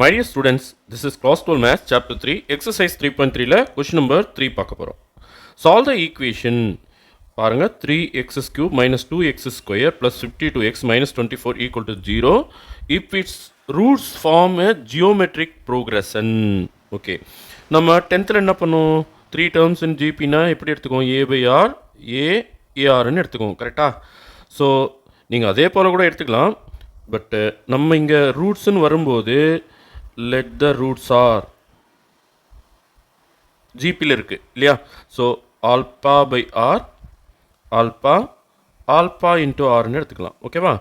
My dear students, this is Class 12 Maths Chapter 3, Exercise 3.3 ல question number 3 பார்க்க போகிறோம். Solve the equation பாருங்க 3x cube minus 2x square plus 52x minus 24 equal to 0 if its roots form a geometric progression. Okay. நம்ம 10th என்ன பண்ணோம் 3 terms in GPனா எப்படி எடுத்துக்கோம் a by r a arன்னு எடுத்துக்கோம் கரெக்டா. So நீங்கள் அதே போல் கூட எடுத்துக்கலாம். பட் நம்ம இங்கே ரூட்ஸ்ன்னு வரும்போது let the roots are ஜிபியில் இருக்குது இல்லையா. So alpha by R alpha into ஆர்னு எடுத்துக்கலாம். ஓகேவா.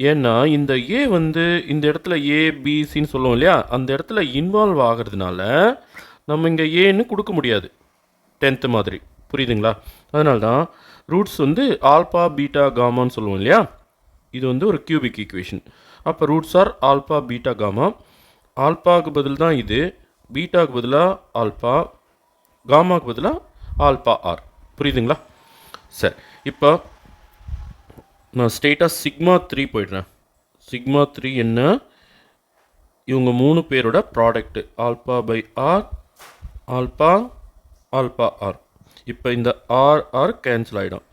ஏன்னா இந்த ஏ வந்து இந்த இடத்துல ஏபிசின்னு சொல்லுவோம் இல்லையா, அந்த இடத்துல இன்வால்வ் ஆகிறதுனால நம்ம இங்கே ஏன்னு கொடுக்க முடியாது 10th மாதிரி. புரியுதுங்களா. அதனால தான் ரூட்ஸ் வந்து ஆல்பா பீட்டா காமான்னு சொல்லுவோம் இல்லையா. இது வந்து ஒரு கியூபிக் ஈக்குவேஷன். அப்போ roots are alpha beta gamma. ஆல்பாவுக்கு பதில் தான் இது, பீட்டாவுக்கு பதிலாக ஆல்பா, காமாவுக்கு பதிலாக ஆல்பா ஆர். புரியுதுங்களா. சரி, இப்போ நான் ஸ்ட்ரெயிட்டாக சிக்மா 3 போய்ட்றேன். சிக்மா 3 என்ன, இவங்க 3 பேரோட product alpha by R alpha alpha r. இப்போ இந்த ஆர் கேன்சல் ஆகிடும்,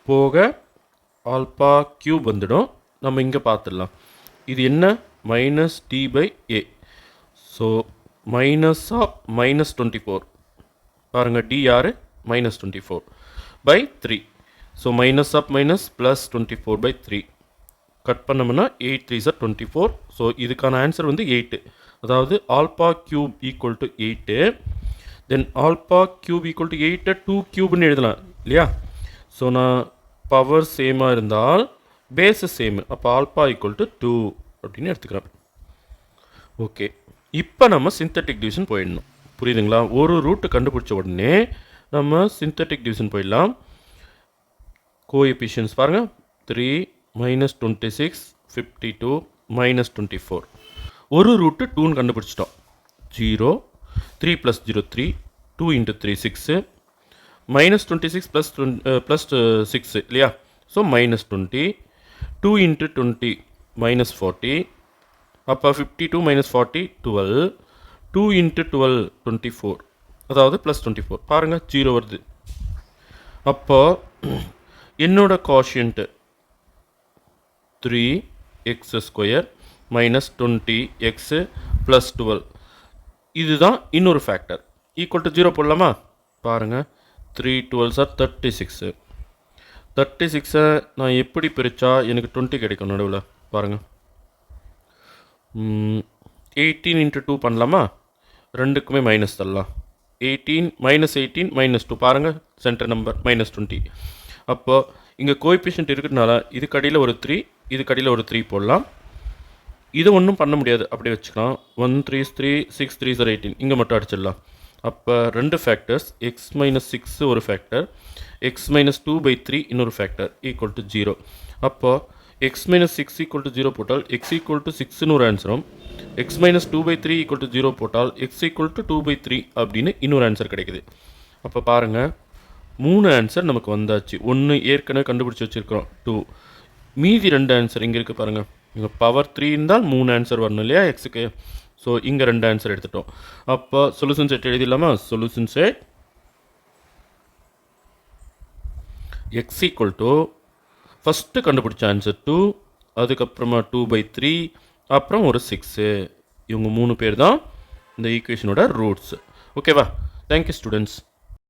போக ஆல்பா கியூப் வந்துடும். நம்ம இங்கே பார்த்துடலாம் இது என்ன, minus d by a. So minus of minus 24 பாருங்கள், டி யார் minus 24 by 3. So minus of minus plus 24 by 3 cut பண்ணோம்னா 8 3 சார் 24. ஸோ இதுக்கான ஆன்சர் வந்து 8. அதாவது alpha cube equal to 8. Then alpha cube equal to 8 2 கியூப்னு எழுதலாம் இல்லையா. ஸோ நான் power சேமாக இருந்தால் பேஸு சேமு, அப்போ ஆல்பா ஈக்குவல் டு 2 அப்படின்னு எடுத்துக்கிறேன். ஓகே, இப்போ நம்ம சிந்தட்டிக் டிவிஷன் போயிடணும். புரியுதுங்களா. ஒரு ரூட்டு கண்டுபிடிச்ச உடனே நம்ம சிந்தட்டிக் டிவிஷன் போயிடலாம். கோஎஃபிஷியன்ஸ் பாருங்கள், 3 மைனஸ் 26 52 மைனஸ் 24. ஒரு ரூட்டு 2ன்னு கண்டுபிடிச்சிட்டோம். 0 3 ப்ளஸ் 0 3 2 இன்ட்டு 3 6 மைனஸ் 26 ப்ளஸ் 6 இல்லையா. So minus 20 2 into 20 minus 40. அப்போ 52 மைனஸ் 40 12 2 இன்ட்டு 12 24, அதாவது ப்ளஸ் 24. பாருங்கள் 0 வருது. அப்போ என்னோட காஷியன்ட்டு 3x square minus 20x plus 12. இதுதான் இன்னொரு ஃபேக்டர். ஈக்குவல் டு 0 போடலாமா. பாருங்கள் 3 12 சார் 36. 36 நான் எப்படி பிரித்தா எனக்கு 20 கிடைக்கும் நடுவில். பாருங்கள் 18 இன்ட்டு 2 பண்ணலாமா, ரெண்டுக்குமே மைனஸ் தரலாம். 18 மைனஸ் 18 மைனஸ் 2 பாருங்கள் சென்டர் நம்பர் மைனஸ் 20. அப்போ இங்கே கோஎஃபிஷியன்ட் இருக்கிறதுனால இது கடையில் ஒரு 3 இது கடையில் ஒரு 3 போடலாம். இது ஒன்றும் பண்ண முடியாது, அப்படியே வச்சுக்கலாம். 1 3 3 6 3 சார் 18 இங்கே மட்டும் அடிச்சிடலாம். அப்போ ரெண்டு ஃபேக்டர்ஸ், எக்ஸ் மைனஸ் 6 ஒரு ஃபேக்டர், எக்ஸ் மைனஸ் 2 பை 3 இன்னொரு ஃபேக்டர் ஈக்குவல் டு 0. அப்போ எக்ஸ் மைனஸ் 6 ஈக்குவல் டு 0 போட்டால் எக்ஸ் ஈக்குவல் டு 6ன்னு ஒரு ஆன்சரும், x minus 2 by 3 equal to 0 போட்டால் எக்ஸ் ஈக்குவல் டு 2 பை 3 அப்படின்னு இன்னொரு ஆன்சர் கிடைக்குது. அப்போ பாருங்கள் 3 ஆன்சர் நமக்கு வந்தாச்சு. ஒன்று ஏற்கனவே கண்டுபிடிச்சி வச்சுருக்கிறோம் 2, மீதி 2 ஆன்சர் இங்கே இருக்குது பாருங்கள். இங்கே பவர் 3 இருந்தால் 3 ஆன்சர் வரணும் இல்லையா எக்ஸுக்கு. ஸோ இங்கே 2 ஆன்சர் எடுத்துட்டோம். அப்போ சொல்யூஷன் செட் எழுதிடலாமா. Solution set x equal to first கண்டுபிடிச்ச ஆன்சர் 2, அதுக்கப்புறமா 2 பை 3, அப்புறம் ஒரு 6. இவங்க 3 பேர் தான் இந்த ஈக்குவேஷனோட ரூட்ஸ். ஓகேவா. Thank you students.